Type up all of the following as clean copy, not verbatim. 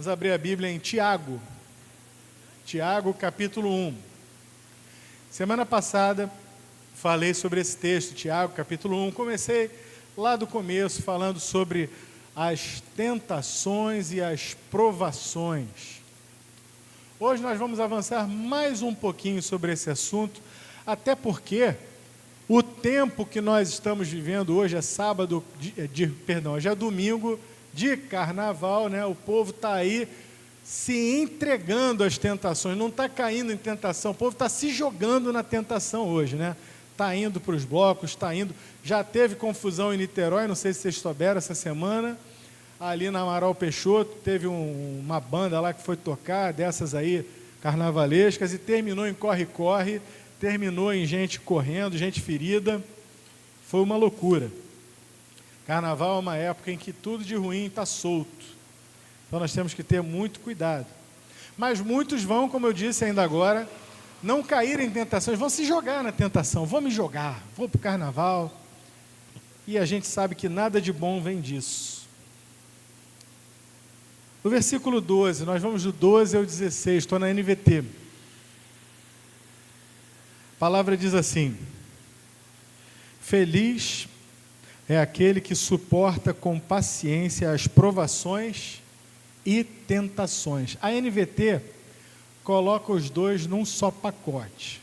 Vamos abrir a Bíblia em Tiago. Tiago, capítulo 1. Semana passada, falei sobre esse texto, Tiago, capítulo 1. Comecei lá do começo, falando sobre as tentações e as provações. Hoje nós vamos avançar mais um pouquinho sobre esse assunto, até porque o tempo que nós estamos vivendo hoje é hoje é domingo de carnaval, né? O povo está aí se entregando às tentações, não está caindo em tentação, o povo está se jogando na tentação hoje, né? Está indo para os blocos, está indo, já teve confusão em Niterói, não sei se vocês souberam essa semana, ali na Amaral Peixoto, teve uma banda lá que foi tocar, dessas aí, carnavalescas, e terminou em corre-corre, terminou em gente correndo, gente ferida, foi uma loucura. Carnaval é uma época em que tudo de ruim está solto, então nós temos que ter muito cuidado. Mas muitos vão, como eu disse ainda agora, não cair em tentações, vão se jogar na tentação, vou me jogar, vou para o carnaval, e a gente sabe que nada de bom vem disso. No versículo 12, nós vamos do 12 ao 16, estou na NVT. A palavra diz assim: feliz é aquele que suporta com paciência as provações e tentações. A NVT coloca os dois num só pacote.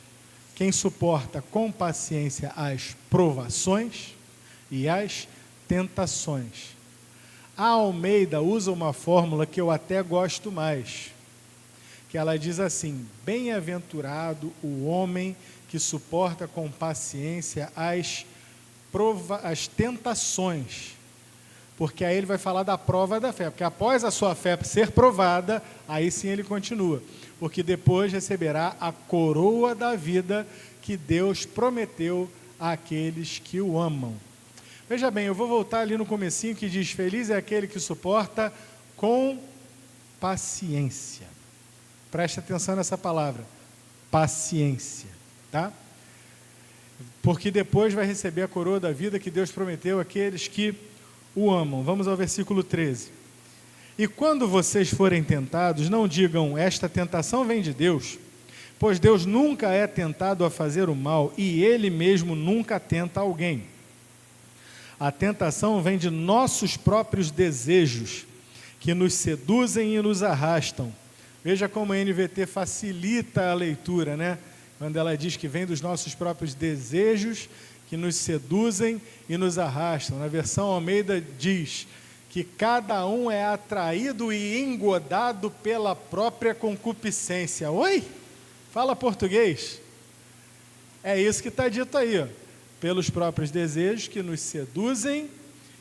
Quem suporta com paciência as provações e as tentações. A Almeida usa uma fórmula que eu até gosto mais, que ela diz assim: bem-aventurado o homem que suporta com paciência as tentações, porque aí ele vai falar da prova da fé, porque após a sua fé ser provada, aí sim ele continua, porque depois receberá a coroa da vida que Deus prometeu àqueles que o amam. Veja bem, eu vou voltar ali no comecinho que diz: feliz é aquele que suporta com paciência. Preste atenção nessa palavra, paciência, tá? Porque depois vai receber a coroa da vida que Deus prometeu àqueles que o amam. Vamos ao versículo 13. E quando vocês forem tentados, não digam: esta tentação vem de Deus, pois Deus nunca é tentado a fazer o mal, e Ele mesmo nunca tenta alguém. A tentação vem de nossos próprios desejos, que nos seduzem e nos arrastam. Veja como a NVT facilita a leitura, né? Quando ela diz que vem dos nossos próprios desejos, que nos seduzem e nos arrastam. Na versão Almeida diz que cada um é atraído e engodado pela própria concupiscência. Oi? Fala português. É isso que está dito aí, ó. Pelos próprios desejos que nos seduzem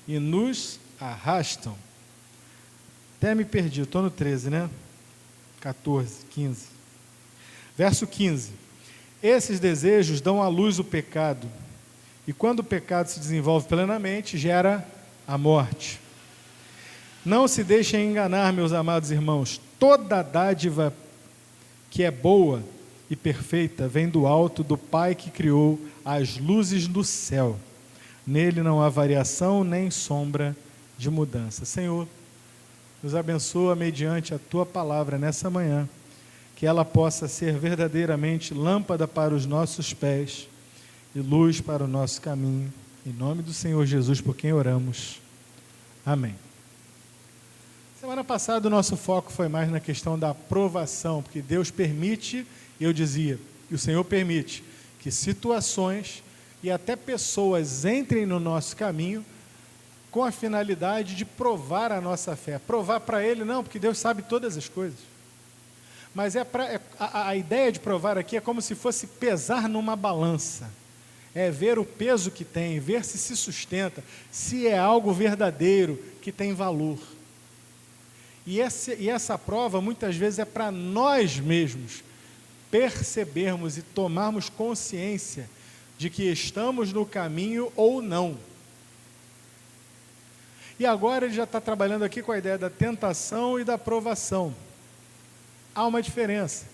e nos arrastam. Até me perdi, estou no 13, né? 14, 15. Verso 15. Esses desejos dão à luz o pecado, e quando o pecado se desenvolve plenamente, gera a morte. Não se deixem enganar, meus amados irmãos, toda dádiva que é boa e perfeita vem do alto, do Pai que criou as luzes do céu. Nele não há variação nem sombra de mudança. Senhor, nos abençoa mediante a Tua palavra nessa manhã, que ela possa ser verdadeiramente lâmpada para os nossos pés e luz para o nosso caminho. Em nome do Senhor Jesus, por quem oramos. Amém. Semana passada o nosso foco foi mais na questão da provação, porque Deus permite, eu dizia, e o Senhor permite, que situações e até pessoas entrem no nosso caminho com a finalidade de provar a nossa fé. Provar para Ele não, porque Deus sabe todas as coisas. Mas a ideia de provar aqui é como se fosse pesar numa balança. É ver o peso que tem, ver se sustenta, se é algo verdadeiro, que tem valor. E essa prova muitas vezes é para nós mesmos percebermos e tomarmos consciência de que estamos no caminho ou não. E agora ele já está trabalhando aqui com a ideia da tentação e da provação. Há uma diferença.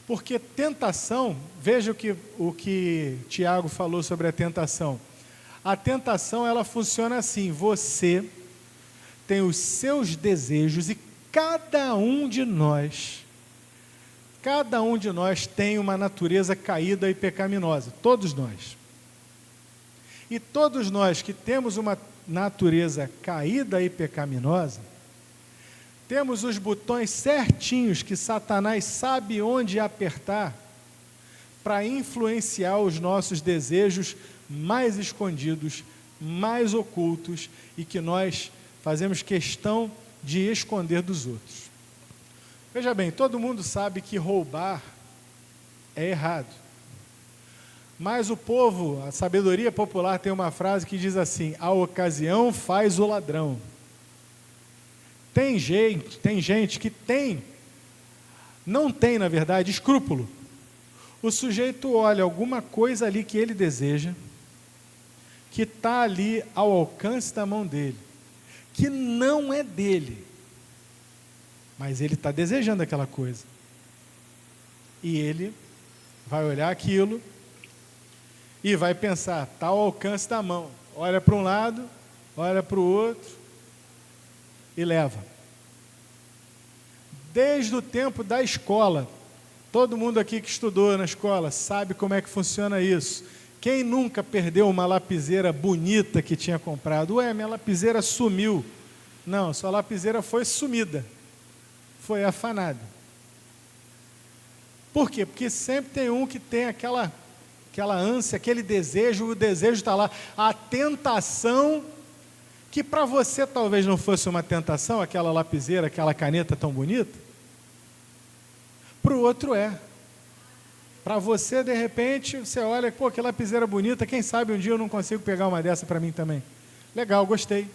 Porque tentação, veja o que Tiago falou sobre a tentação. A tentação, ela funciona assim: você tem os seus desejos e cada um de nós tem uma natureza caída e pecaminosa, todos nós. E todos nós que temos uma natureza caída e pecaminosa, temos os botões certinhos que Satanás sabe onde apertar para influenciar os nossos desejos mais escondidos, mais ocultos e que nós fazemos questão de esconder dos outros. Veja bem, todo mundo sabe que roubar é errado. Mas o povo, a sabedoria popular tem uma frase que diz assim: a ocasião faz o ladrão. Tem gente que não tem, na verdade, escrúpulo. O sujeito olha alguma coisa ali que ele deseja, que está ali ao alcance da mão dele, que não é dele, mas ele está desejando aquela coisa. E ele vai olhar aquilo e vai pensar, está ao alcance da mão. Olha para um lado, olha para o outro e leva. Desde o tempo da escola, todo mundo aqui que estudou na escola sabe como é que funciona isso. Quem nunca perdeu uma lapiseira bonita que tinha comprado? Ué, minha lapiseira sumiu. Não, sua lapiseira foi sumida. Foi afanada. Por quê? Porque sempre tem um que tem aquela ânsia, aquele desejo, o desejo está lá. A tentação, que para você talvez não fosse uma tentação, aquela lapiseira, aquela caneta tão bonita, para o outro é. Para você, de repente, você olha, pô, que lapiseira bonita, quem sabe um dia eu não consigo pegar uma dessa para mim também. Legal, gostei.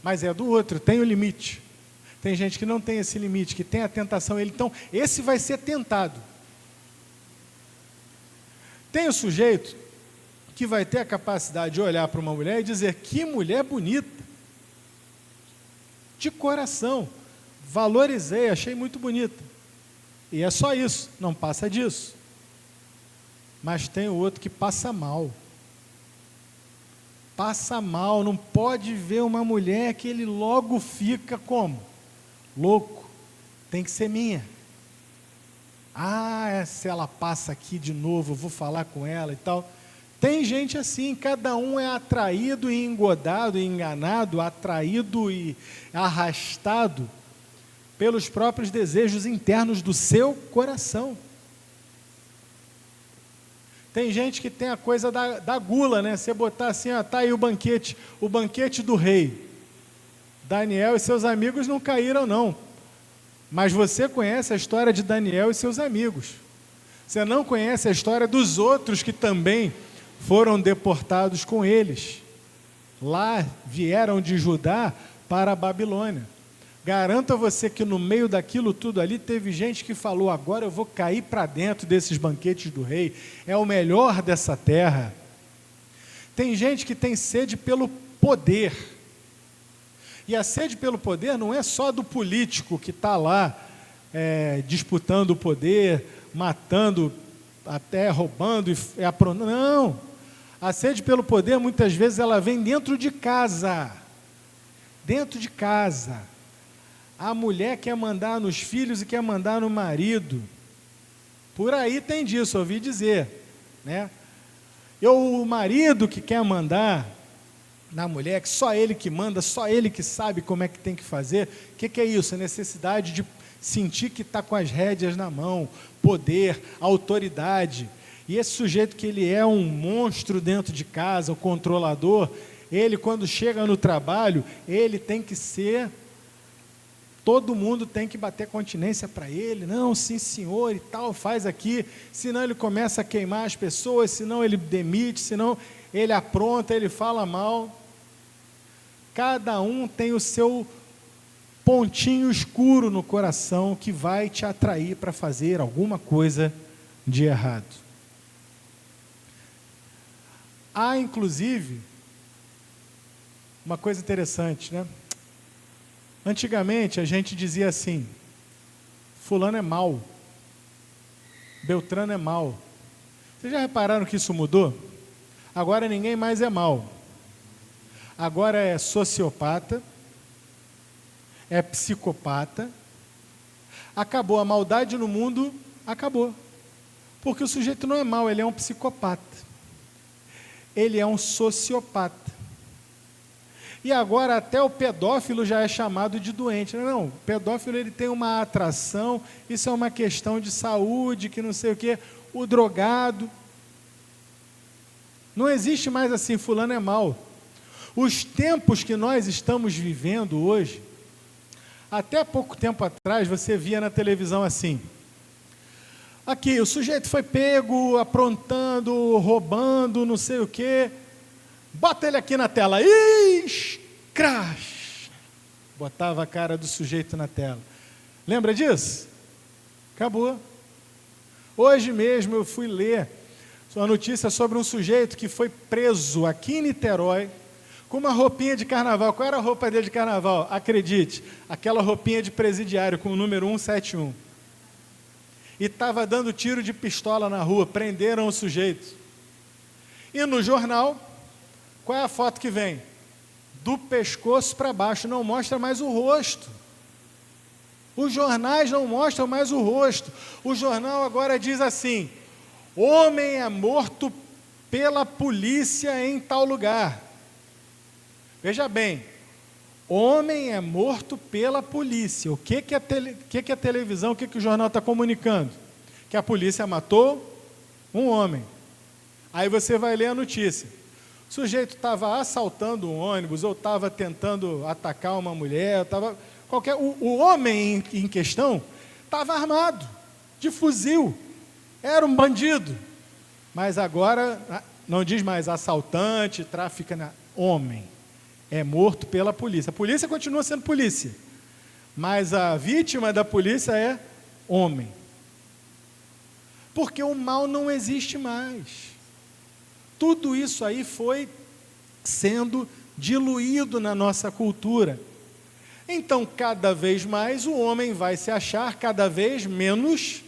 Mas é do outro, tem o limite. Tem gente que não tem esse limite, que tem a tentação. Então, esse vai ser tentado. Tem o sujeito que vai ter a capacidade de olhar para uma mulher e dizer, que mulher bonita. De coração. Valorizei, achei muito bonita. E é só isso, não passa disso. Mas tem o outro que passa mal. Passa mal, não pode ver uma mulher que ele logo fica como? Louco. Tem que ser minha. Se ela passa aqui de novo, eu vou falar com ela e tal. Tem gente assim, cada um é atraído e engodado, e enganado, atraído e arrastado pelos próprios desejos internos do seu coração. Tem gente que tem a coisa da gula, né? Você botar assim, tá aí o banquete do rei. Daniel e seus amigos não caíram não, mas você conhece a história de Daniel e seus amigos. Você não conhece a história dos outros que também foram deportados com eles. Lá vieram de Judá para a Babilônia. Garanto a você que no meio daquilo tudo ali, teve gente que falou, agora eu vou cair para dentro desses banquetes do rei, é o melhor dessa terra. Tem gente que tem sede pelo poder, e a sede pelo poder não é só do político que está lá, disputando o poder, matando, até roubando, não, a sede pelo poder muitas vezes ela vem dentro de casa, a mulher quer mandar nos filhos e quer mandar no marido, por aí tem disso, ouvi dizer, né? O marido que quer mandar na mulher, que só ele que manda, só ele que sabe como é que tem que fazer. O que é isso? A necessidade de sentir que está com as rédeas na mão, poder, autoridade. E esse sujeito que ele é um monstro dentro de casa, o controlador, ele quando chega no trabalho, ele tem que ser, todo mundo tem que bater continência para ele, não, sim senhor e tal, faz aqui, senão ele começa a queimar as pessoas, senão ele demite, senão ele apronta, ele fala mal. Cada um tem o seu pontinho escuro no coração que vai te atrair para fazer alguma coisa de errado. Há, inclusive, uma coisa interessante, né? Antigamente a gente dizia assim, fulano é mau, Beltrano é mau. Vocês já repararam que isso mudou? Agora ninguém mais é mau. Agora é sociopata, é psicopata, acabou a maldade no mundo, acabou. Porque o sujeito não é mau, ele é um psicopata. Ele é um sociopata. E agora até o pedófilo já é chamado de doente. Não, o pedófilo ele tem uma atração, isso é uma questão de saúde, que não sei o quê. O drogado. Não existe mais assim, fulano é mau. Os tempos que nós estamos vivendo hoje, até pouco tempo atrás você via na televisão assim, aqui, o sujeito foi pego, aprontando, roubando, não sei o quê, bota ele aqui na tela, crash, botava a cara do sujeito na tela. Lembra disso? Acabou. Hoje mesmo eu fui ler uma notícia sobre um sujeito que foi preso aqui em Niterói, com uma roupinha de carnaval. Qual era a roupa dele de carnaval? Acredite, aquela roupinha de presidiário com o número 171. E estava dando tiro de pistola na rua, prenderam o sujeito. E no jornal, qual é a foto que vem? Do pescoço para baixo, não mostra mais o rosto. Os jornais não mostram mais o rosto. O jornal agora diz assim: homem é morto pela polícia em tal lugar. Veja bem, homem é morto pela polícia. O que a televisão, o que o jornal está comunicando? Que a polícia matou um homem. Aí você vai ler a notícia. O sujeito estava assaltando um ônibus, ou estava tentando atacar uma mulher, o homem em questão estava armado, de fuzil, era um bandido. Mas agora, não diz mais assaltante, traficante, homem. É morto pela polícia. A polícia continua sendo polícia, mas a vítima da polícia é homem. Porque o mal não existe mais. Tudo isso aí foi sendo diluído na nossa cultura. Então, cada vez mais o homem vai se achar cada vez menos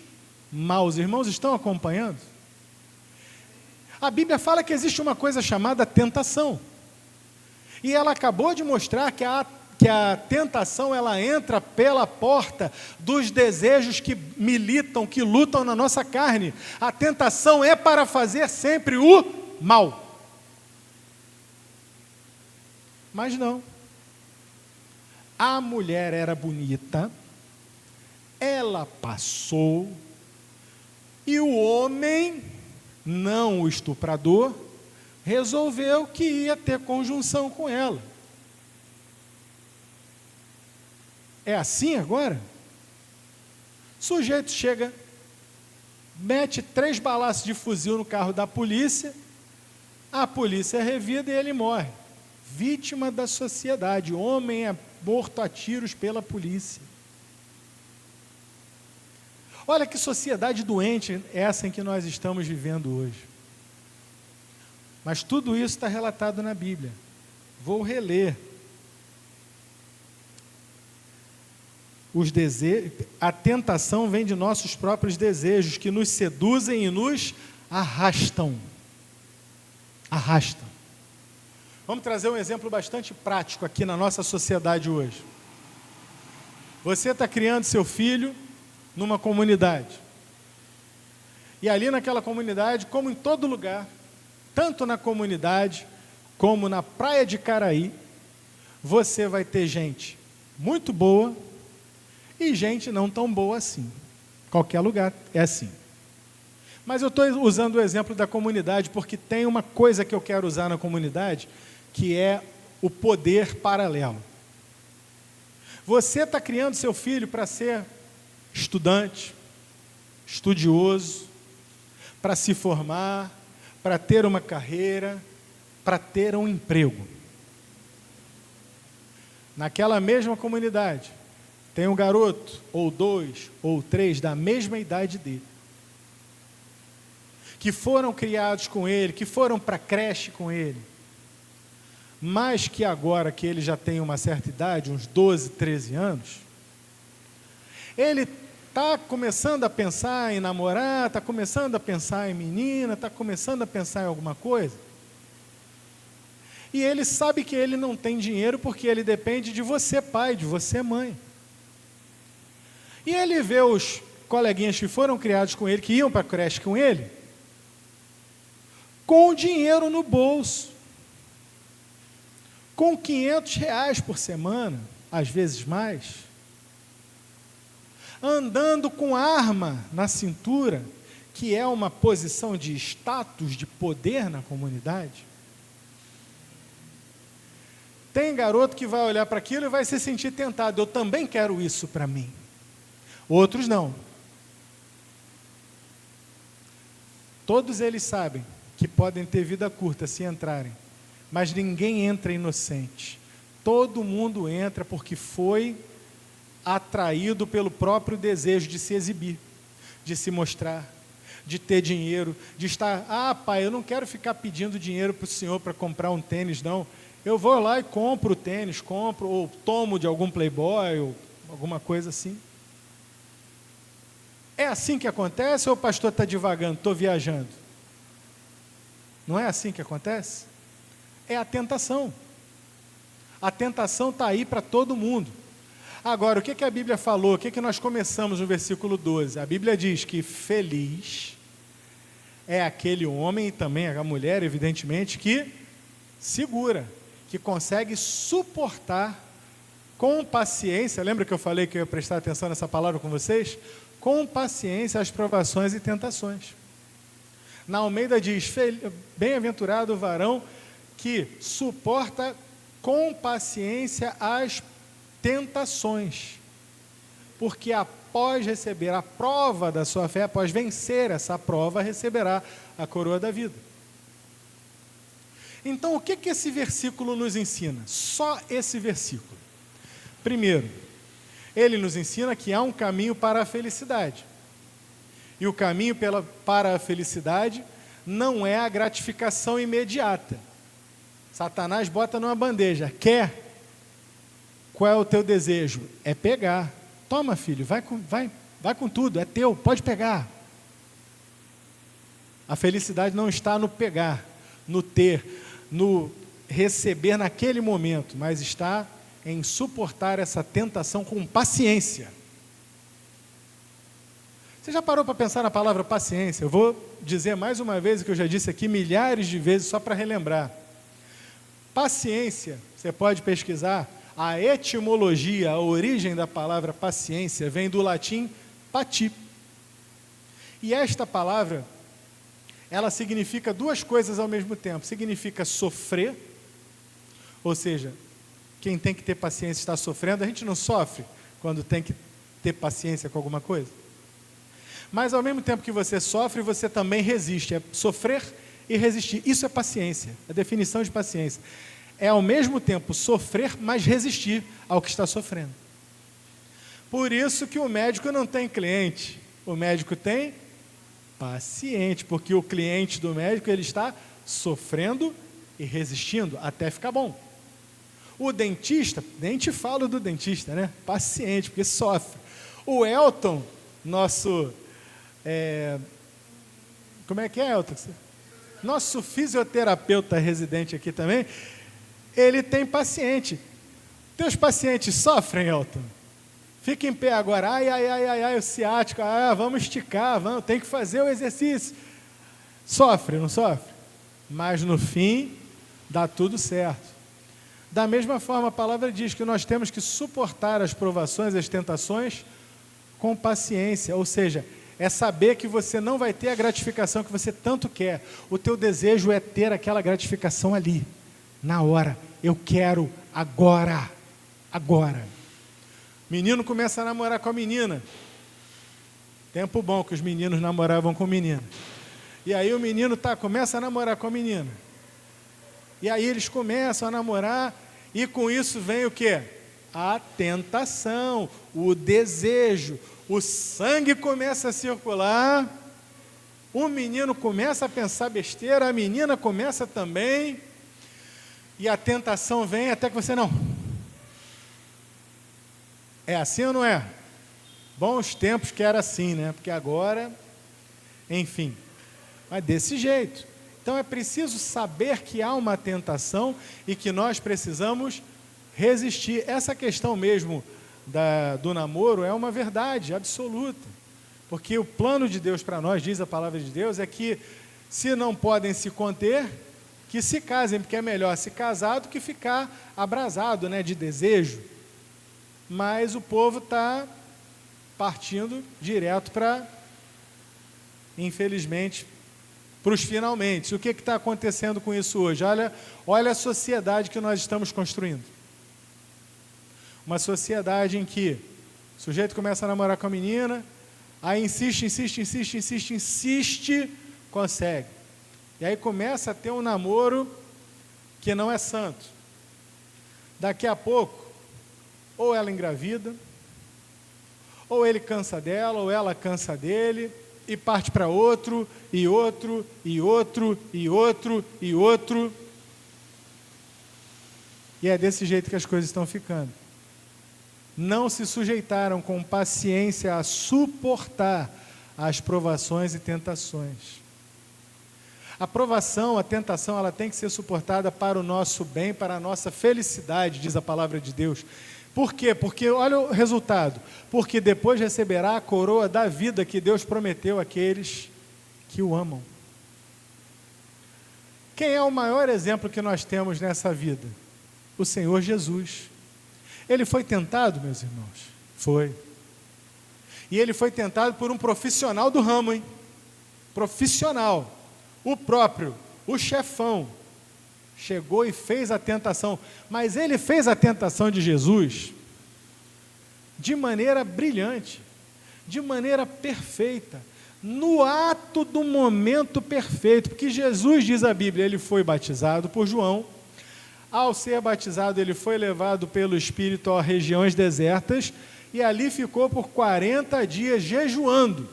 mau. Os irmãos estão acompanhando? A Bíblia fala que existe uma coisa chamada tentação. E ela acabou de mostrar que a tentação ela entra pela porta dos desejos que militam, que lutam na nossa carne. A tentação é para fazer sempre o mal. Mas não. A mulher era bonita, ela passou, e o homem, não o estuprador, resolveu que ia ter conjunção com ela. É assim agora? O sujeito chega, mete 3 balaços de fuzil no carro da polícia, a polícia é revida e ele morre. Vítima da sociedade, homem é morto a tiros pela polícia. Olha que sociedade doente é essa em que nós estamos vivendo hoje. Mas tudo isso está relatado na Bíblia. Vou reler. A tentação vem de nossos próprios desejos, que nos seduzem e nos arrastam. Arrastam. Vamos trazer um exemplo bastante prático aqui na nossa sociedade hoje. Você está criando seu filho numa comunidade. E ali naquela comunidade, como em todo lugar, tanto na comunidade como na praia de Caraí, você vai ter gente muito boa e gente não tão boa assim. Qualquer lugar é assim. Mas eu estou usando o exemplo da comunidade porque tem uma coisa que eu quero usar na comunidade, que é o poder paralelo. Você está criando seu filho para ser estudante, estudioso, para se formar, para ter uma carreira, para ter um emprego. Naquela mesma comunidade, tem um garoto, ou 2, ou 3, da mesma idade dele, que foram criados com ele, que foram para a creche com ele, mas que agora que ele já tem uma certa idade, uns 12, 13 anos, ele está começando a pensar em namorar, está começando a pensar em menina, está começando a pensar em alguma coisa. E ele sabe que ele não tem dinheiro porque ele depende de você, pai, de você, mãe. E ele vê os coleguinhas que foram criados com ele, que iam para a creche com ele, com dinheiro no bolso, com R$ 500 por semana, às vezes mais, andando com arma na cintura, que é uma posição de status, de poder na comunidade. Tem garoto que vai olhar para aquilo e vai se sentir tentado. Eu também quero isso para mim. Outros não. Todos eles sabem que podem ter vida curta se entrarem, mas ninguém entra inocente. Todo mundo entra porque foi atraído pelo próprio desejo de se exibir, de se mostrar, de ter dinheiro, de estar, pai, eu não quero ficar pedindo dinheiro para o senhor para comprar um tênis, não. Eu vou lá e compro o tênis, ou tomo de algum playboy, ou alguma coisa assim. É assim que acontece ou o pastor está divagando, estou viajando? Não é assim que acontece? É a tentação. A tentação está aí para todo mundo. Agora, o que a Bíblia falou? O que nós começamos no versículo 12? A Bíblia diz que feliz é aquele homem e também a mulher, evidentemente, que segura, que consegue suportar com paciência. Lembra que eu falei que eu ia prestar atenção nessa palavra com vocês? Com paciência as provações e tentações. Na Almeida diz, bem-aventurado o varão que suporta com paciência as tentações, porque após receber a prova da sua fé, após vencer essa prova, receberá a coroa da vida. Então, o que esse versículo nos ensina? Só esse versículo. Primeiro, ele nos ensina que há um caminho para a felicidade. E o caminho para a felicidade não é a gratificação imediata. Satanás bota numa bandeja, quer? Qual é o teu desejo? É pegar. Toma, filho, vai com tudo, é teu, pode pegar. A felicidade não está no pegar, no ter, no receber naquele momento, mas está em suportar essa tentação com paciência. Você já parou para pensar na palavra paciência? Eu vou dizer mais uma vez o que eu já disse aqui milhares de vezes, só para relembrar. Paciência, você pode pesquisar, a etimologia, a origem da palavra paciência vem do latim pati. E esta palavra, ela significa duas coisas ao mesmo tempo. Significa sofrer, ou seja, quem tem que ter paciência está sofrendo. A gente não sofre quando tem que ter paciência com alguma coisa. Mas ao mesmo tempo que você sofre, você também resiste. É sofrer e resistir. Isso é paciência, a definição de paciência. É ao mesmo tempo sofrer, mas resistir ao que está sofrendo. Por isso que o médico não tem cliente, o médico tem paciente, porque o cliente do médico ele está sofrendo e resistindo até ficar bom. O dentista, nem te falo do dentista, né? Paciente, porque sofre. O Elton, nosso, como é que é, Elton? Nosso fisioterapeuta residente aqui também, ele tem paciente. Teus pacientes sofrem, Elton? Fica em pé agora, ai, o ciático, vamos esticar, tem que fazer o exercício. Sofre, não sofre? Mas no fim, dá tudo certo. Da mesma forma, a palavra diz que nós temos que suportar as provações, as tentações, com paciência, ou seja, é saber que você não vai ter a gratificação que você tanto quer. O teu desejo é ter aquela gratificação ali, na hora. Eu quero agora. Menino começa a namorar com a menina. Tempo bom que os meninos namoravam com menina. E aí o menino começa a namorar com a menina. E aí eles começam a namorar e com isso vem o quê? A tentação, o desejo, o sangue começa a circular, o menino começa a pensar besteira, a menina começa também, e a tentação vem até que você não. É assim ou não é? Bons tempos que era assim, né? Porque agora, enfim, mas desse jeito. Então é preciso saber que há uma tentação e que nós precisamos resistir. Essa questão mesmo do namoro é uma verdade absoluta, porque o plano de Deus para nós, diz a palavra de Deus, é que se não podem se conter, que se casem, porque é melhor se casar do que ficar abrasado, né, de desejo. Mas o povo está partindo direto para, infelizmente, para os finalmente. O que está acontecendo com isso hoje? Olha a sociedade que nós estamos construindo. Uma sociedade em que o sujeito começa a namorar com a menina, aí insiste, consegue. E aí começa a ter um namoro que não é santo. Daqui a pouco, ou ela engravida, ou ele cansa dela, ou ela cansa dele, e parte para outro, e outro, e outro, e outro, e outro. E é desse jeito que as coisas estão ficando. Não se sujeitaram com paciência a suportar as provações e tentações. A provação, a tentação, ela tem que ser suportada para o nosso bem, para a nossa felicidade, diz a palavra de Deus. Por quê? Porque, olha o resultado, porque depois receberá a coroa da vida que Deus prometeu àqueles que o amam. Quem é o maior exemplo que nós temos nessa vida? O Senhor Jesus. Ele foi tentado, meus irmãos? Foi. E ele foi tentado por um profissional do ramo, hein? Profissional. O chefão, chegou e fez a tentação. Mas ele fez a tentação de Jesus de maneira brilhante, de maneira perfeita, no ato do momento perfeito. Porque Jesus, diz a Bíblia, ele foi batizado por João. Ao ser batizado, ele foi levado pelo Espírito a regiões desertas e ali ficou por 40 dias jejuando.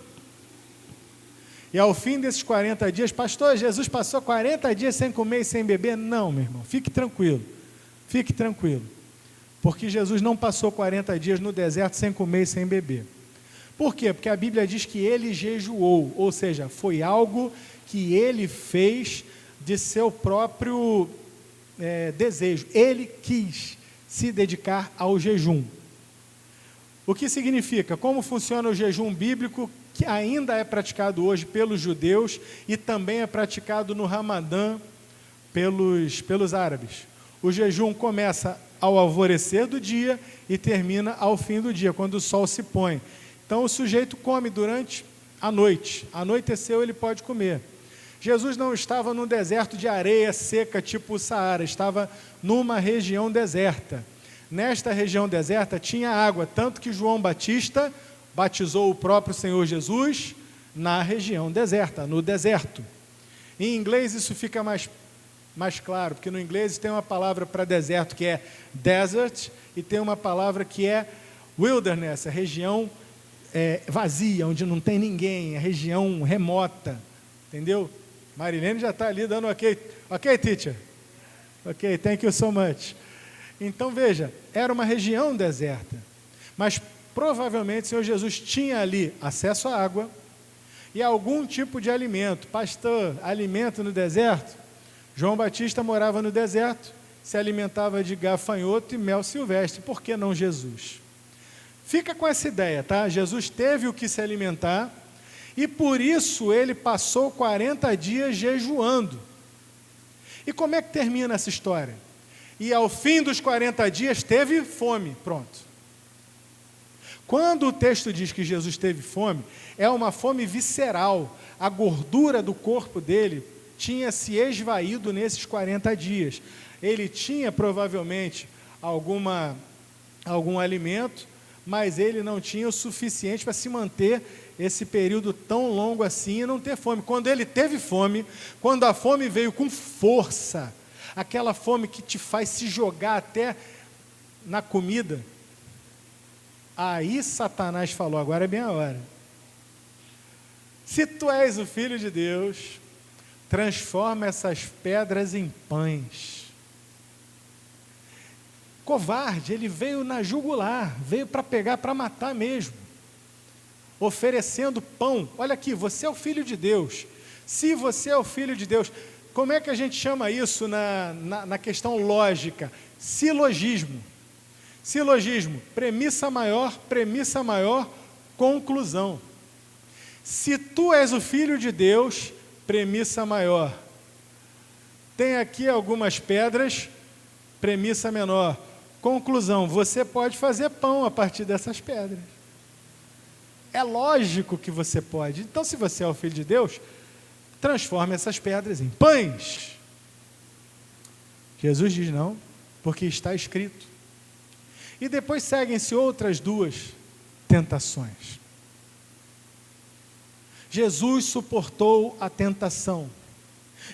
E ao fim desses 40 dias, pastor, Jesus passou 40 dias sem comer e sem beber? Não, meu irmão, fique tranquilo, porque Jesus não passou 40 dias no deserto sem comer e sem beber. Por quê? Porque a Bíblia diz que ele jejuou, ou seja, foi algo que ele fez de seu próprio desejo. Ele quis se dedicar ao jejum. O que significa? Como funciona o jejum bíblico, que ainda é praticado hoje pelos judeus e também é praticado no Ramadã pelos árabes. O jejum começa ao alvorecer do dia e termina ao fim do dia, quando o sol se põe. Então o sujeito come durante a noite. Anoiteceu, ele pode comer. Jesus não estava num deserto de areia seca, tipo o Saara, estava numa região deserta. Nesta região deserta tinha água, tanto que João Batista batizou o próprio Senhor Jesus na região deserta, no deserto. Em inglês isso fica mais claro, porque no inglês tem uma palavra para deserto que é desert, e tem uma palavra que é wilderness, a região vazia, onde não tem ninguém, a região remota, entendeu? Marilene já está ali dando ok, teacher? Ok, thank you so much. Então veja, era uma região deserta, mas provavelmente o Senhor Jesus tinha ali acesso à água e algum tipo de alimento. Pastor, alimento no deserto? João Batista morava no deserto, se alimentava de gafanhoto e mel silvestre. Por que não Jesus? Fica com essa ideia, tá? Jesus teve o que se alimentar e por isso ele passou 40 dias jejuando. E como é que termina essa história? E ao fim dos 40 dias teve fome. Pronto. Quando o texto diz que Jesus teve fome, é uma fome visceral. A gordura do corpo dele tinha se esvaído nesses 40 dias. Ele tinha provavelmente algum alimento, mas ele não tinha o suficiente para se manter esse período tão longo assim e não ter fome. Quando ele teve fome, quando a fome veio com força, aquela fome que te faz se jogar até na comida, aí Satanás falou, agora é minha hora. Se tu és o Filho de Deus, transforma essas pedras em pães. Covarde, ele veio na jugular, veio para pegar, para matar mesmo. Oferecendo pão. Olha aqui, você é o Filho de Deus. Se você é o Filho de Deus, como é que a gente chama isso na questão lógica? Silogismo. Silogismo, premissa maior, conclusão. Se tu és o Filho de Deus, premissa maior. Tem aqui algumas pedras, premissa menor. Conclusão, você pode fazer pão a partir dessas pedras. É lógico que você pode. Então, se você é o Filho de Deus, transforme essas pedras em pães. Jesus diz não, porque está escrito. E depois seguem-se outras duas tentações. Jesus suportou a tentação.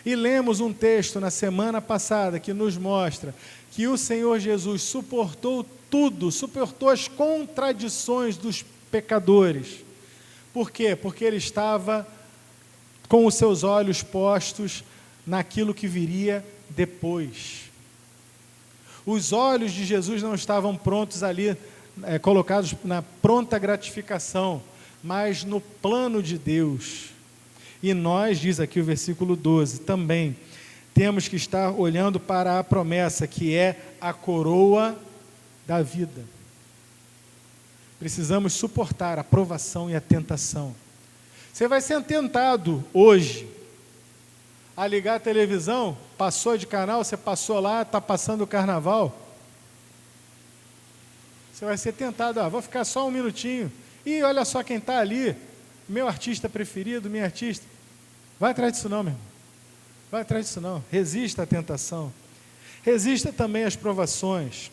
E lemos um texto na semana passada que nos mostra que o Senhor Jesus suportou tudo, suportou as contradições dos pecadores. Por quê? Porque ele estava com os seus olhos postos naquilo que viria depois. Os olhos de Jesus não estavam prontos ali, colocados na pronta gratificação, mas no plano de Deus. E nós, diz aqui o versículo 12, também temos que estar olhando para a promessa, que é a coroa da vida. Precisamos suportar a provação e a tentação. Você vai ser tentado hoje a ligar a televisão, passou de canal, você passou lá, está passando o carnaval. Você vai ser tentado, vou ficar só um minutinho. E olha só quem está ali, meu artista preferido, minha artista. Vai atrás disso não, meu irmão. Vai atrás disso não. Resista à tentação. Resista também às provações.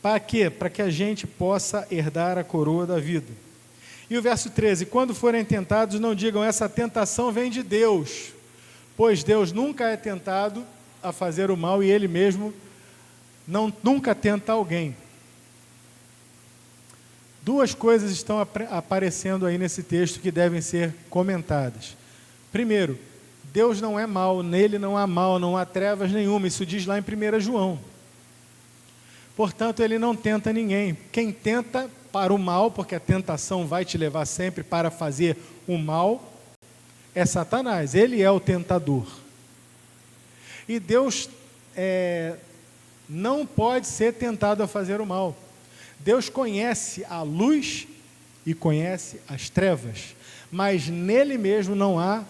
Para quê? Para que a gente possa herdar a coroa da vida. E o verso 13, quando forem tentados, não digam, essa tentação vem de Deus, pois Deus nunca é tentado a fazer o mal e Ele mesmo nunca tenta alguém. Duas coisas estão aparecendo aí nesse texto que devem ser comentadas. Primeiro, Deus não é mau, nele não há mal, não há trevas nenhuma, isso diz lá em 1 João. Portanto, ele não tenta ninguém. Quem tenta para o mal, porque a tentação vai te levar sempre para fazer o mal, é Satanás, ele é o tentador. E Deus não pode ser tentado a fazer o mal. Deus conhece a luz e conhece as trevas, mas nele mesmo não há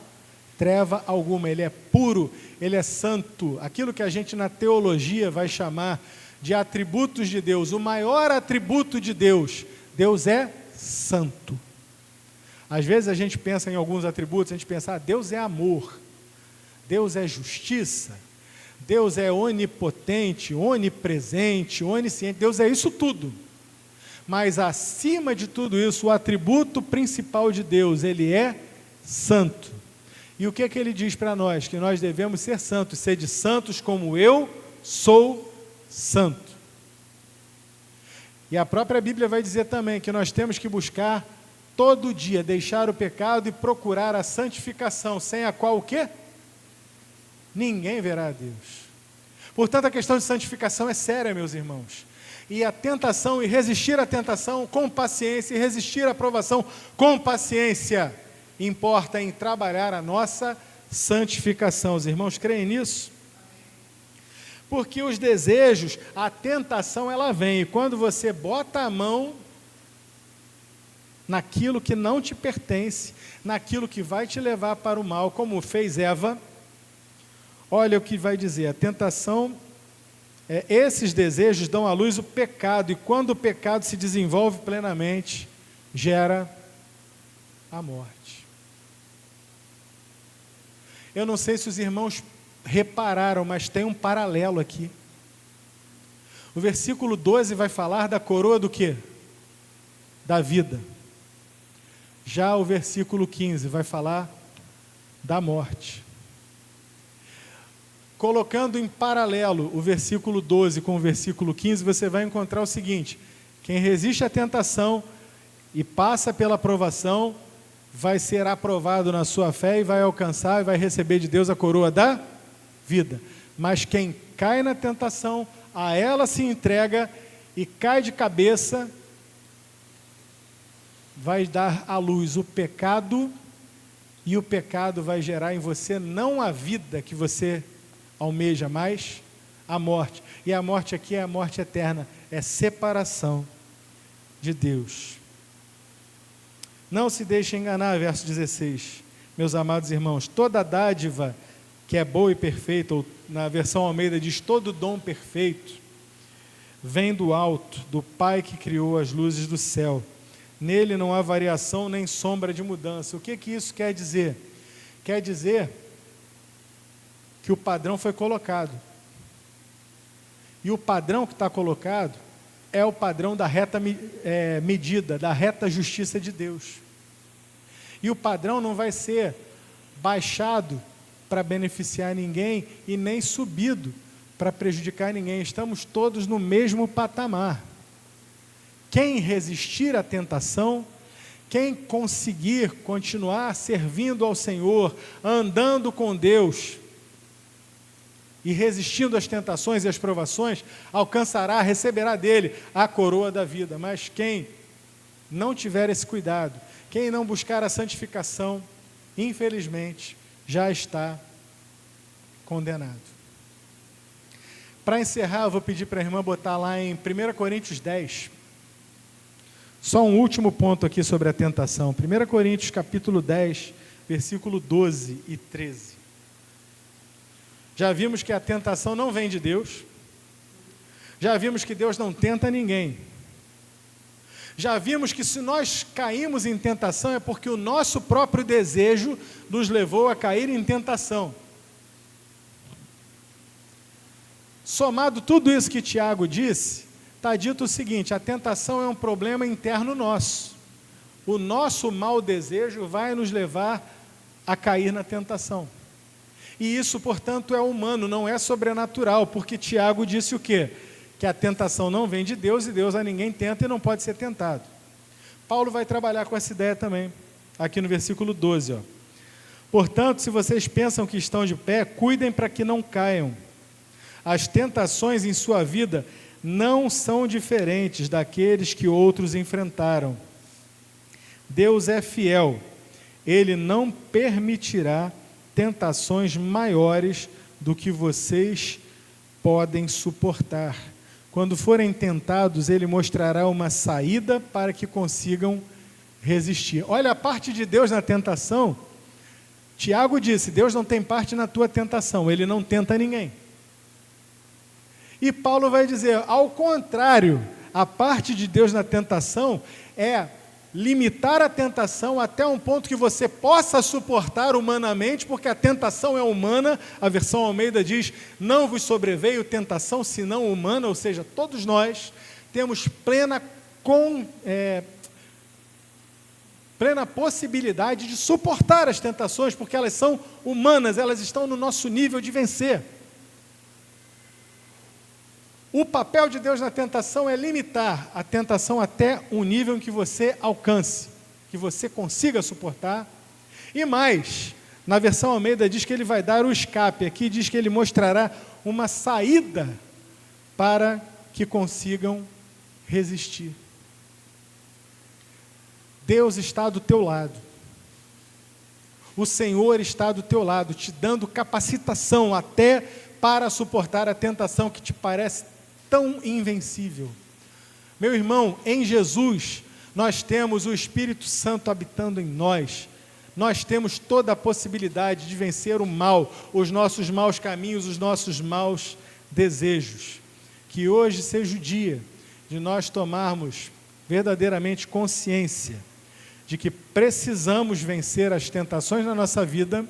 treva alguma, ele é puro, ele é santo. Aquilo que a gente na teologia vai chamar de atributos de Deus, o maior atributo de Deus, Deus é santo. Às vezes a gente pensa em alguns atributos, a gente pensa, Deus é amor, Deus é justiça, Deus é onipotente, onipresente, onisciente, Deus é isso tudo. Mas acima de tudo isso, o atributo principal de Deus, ele é santo. E o que é que ele diz para nós? Que nós devemos ser santos, sede santos como eu sou santo. E a própria Bíblia vai dizer também que nós temos que buscar todo dia, deixar o pecado e procurar a santificação, sem a qual o quê? Ninguém verá a Deus. Portanto, a questão de santificação é séria, meus irmãos. E a tentação, e resistir à tentação com paciência, e resistir à provação com paciência, importa em trabalhar a nossa santificação. Os irmãos creem nisso? Porque os desejos, a tentação, ela vem, e quando você bota a mão naquilo que não te pertence, naquilo que vai te levar para o mal, como fez Eva, olha o que vai dizer, a tentação, esses desejos dão à luz o pecado, e quando o pecado se desenvolve plenamente, gera a morte. Eu não sei se os irmãos repararam, mas tem um paralelo aqui. O versículo 12 vai falar da coroa do quê? Da vida. Já o versículo 15 vai falar da morte. Colocando em paralelo o versículo 12 com o versículo 15, você vai encontrar o seguinte: quem resiste à tentação e passa pela provação, vai ser aprovado na sua fé e vai alcançar e vai receber de Deus a coroa da vida. Mas quem cai na tentação, a ela se entrega e cai de cabeça, vai dar à luz o pecado E o pecado vai gerar em você não a vida que você almeja, mas a morte. E a morte aqui é a morte eterna, é separação de Deus. Não se deixe enganar, verso 16, meus amados irmãos, toda dádiva que é boa e perfeita, ou na versão Almeida diz, todo dom perfeito, vem do alto, do Pai que criou as luzes do céu. Nele não há variação nem sombra de mudança. O que isso quer dizer? Quer dizer que o padrão foi colocado. E o padrão que está colocado é o padrão da reta medida, da reta justiça de Deus. E o padrão não vai ser baixado para beneficiar ninguém e nem subido para prejudicar ninguém. Estamos todos no mesmo patamar. Quem resistir à tentação, quem conseguir continuar servindo ao Senhor, andando com Deus e resistindo às tentações e às provações, alcançará, receberá dele a coroa da vida. Mas quem não tiver esse cuidado, quem não buscar a santificação, infelizmente, já está condenado. Para encerrar, eu vou pedir para a irmã botar lá em 1 Coríntios 10, só um último ponto aqui sobre a tentação. 1 Coríntios capítulo 10, versículo 12 e 13. Já vimos que a tentação não vem de Deus. Já vimos que Deus não tenta ninguém. Já vimos que se nós caímos em tentação é porque o nosso próprio desejo nos levou a cair em tentação. Somado tudo isso que Tiago disse, está dito o seguinte: a tentação é um problema interno nosso. O nosso mau desejo vai nos levar a cair na tentação. E isso, portanto, é humano, não é sobrenatural, porque Tiago disse o quê? Que a tentação não vem de Deus e Deus a ninguém tenta e não pode ser tentado. Paulo vai trabalhar com essa ideia também, aqui no versículo 12. Ó. Portanto, se vocês pensam que estão de pé, cuidem para que não caiam. As tentações em sua vida não são diferentes daqueles que outros enfrentaram. Deus é fiel, Ele não permitirá tentações maiores do que vocês podem suportar. Quando forem tentados, Ele mostrará uma saída para que consigam resistir. Olha, a parte de Deus na tentação, Tiago disse, Deus não tem parte na tua tentação, Ele não tenta ninguém. E Paulo vai dizer, ao contrário, a parte de Deus na tentação é limitar a tentação até um ponto que você possa suportar humanamente, porque a tentação é humana. A versão Almeida diz, não vos sobreveio tentação senão humana, ou seja, todos nós temos plena possibilidade de suportar as tentações, porque elas são humanas, elas estão no nosso nível de vencer. O papel de Deus na tentação é limitar a tentação até um nível em que você alcance, que você consiga suportar. E mais, na versão Almeida diz que Ele vai dar o escape, aqui diz que Ele mostrará uma saída para que consigam resistir. Deus está do teu lado. O Senhor está do teu lado, te dando capacitação até para suportar a tentação que te parece tão invencível. Meu irmão, em Jesus, nós temos o Espírito Santo habitando em nós. Nós temos toda a possibilidade de vencer o mal, os nossos maus caminhos, os nossos maus desejos. Que hoje seja o dia de nós tomarmos verdadeiramente consciência de que precisamos vencer as tentações na nossa vida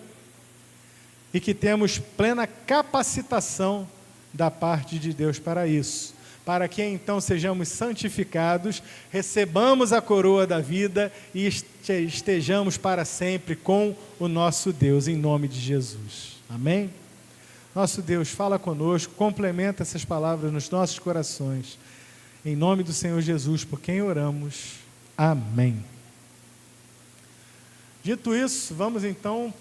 e que temos plena capacitação da parte de Deus para isso, para que então sejamos santificados, recebamos a coroa da vida e estejamos para sempre com o nosso Deus, em nome de Jesus. Amém? Nosso Deus, fala conosco, complementa essas palavras nos nossos corações, em nome do Senhor Jesus, por quem oramos. Amém. Dito isso, vamos então